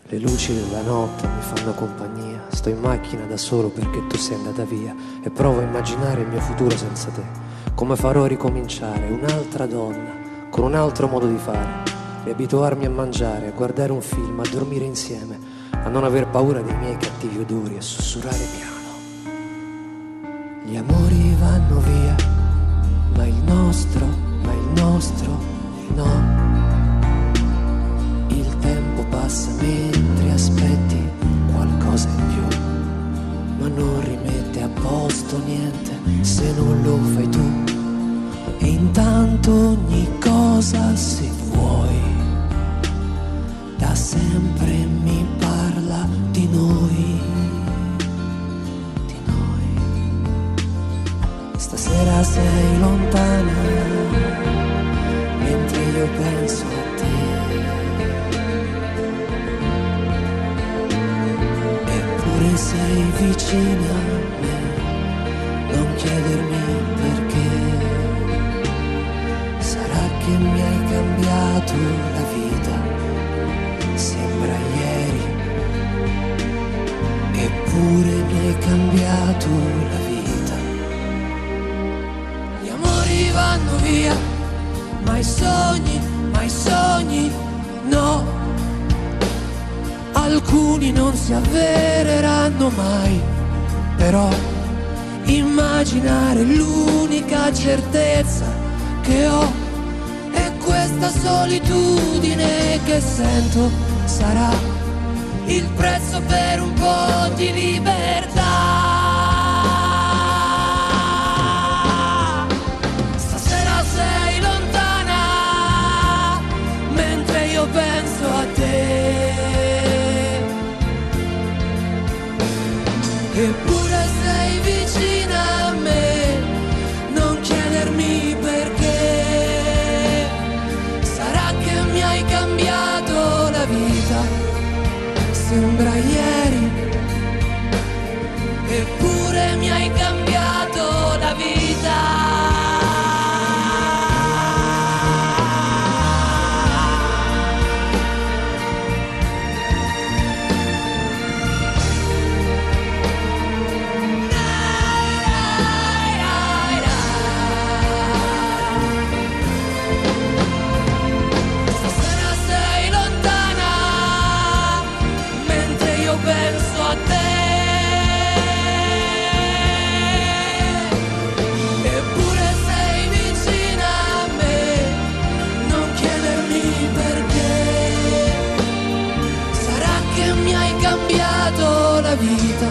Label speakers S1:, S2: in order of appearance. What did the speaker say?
S1: Le luci della notte mi fanno compagnia. Sto in macchina da solo perché tu sei andata via e provo a immaginare il mio futuro senza te. Come farò a ricominciare un'altra donna con un altro modo di fare, riabituarmi a mangiare, a guardare un film, a dormire insieme, a non aver paura dei miei cattivi odori, a sussurrare piano. Gli amori vanno via, ma il nostro no. Il tempo passa mentre aspetti qualcosa in più, ma non rimette a posto niente se non lo fai tu. E intanto ogni cosa, se vuoi, da sempre mi parla di noi. Di noi. Stasera sei lontana mentre io penso a te. Eppure sei vicina a me, non chiedermi perché. Sarà che mi hai cambiato la vita, sembra ieri. Eppure mi hai cambiato la vita. Gli amori vanno via, ma i sogni no. Alcuni non si avvereranno mai, però immaginare l'unica certezza che ho, e questa solitudine che sento sarà il prezzo per un po' di libertà. Stasera sei lontana mentre io penso a te. Eppure sei vicina a me, non chiedermi perché. Sarà che mi hai cambiato la vita, sembra ieri. Eppure mi hai cambiato la vita. Penso a te, eppure sei vicina a me, non chiedermi perché. Sarà che mi hai cambiato la vita,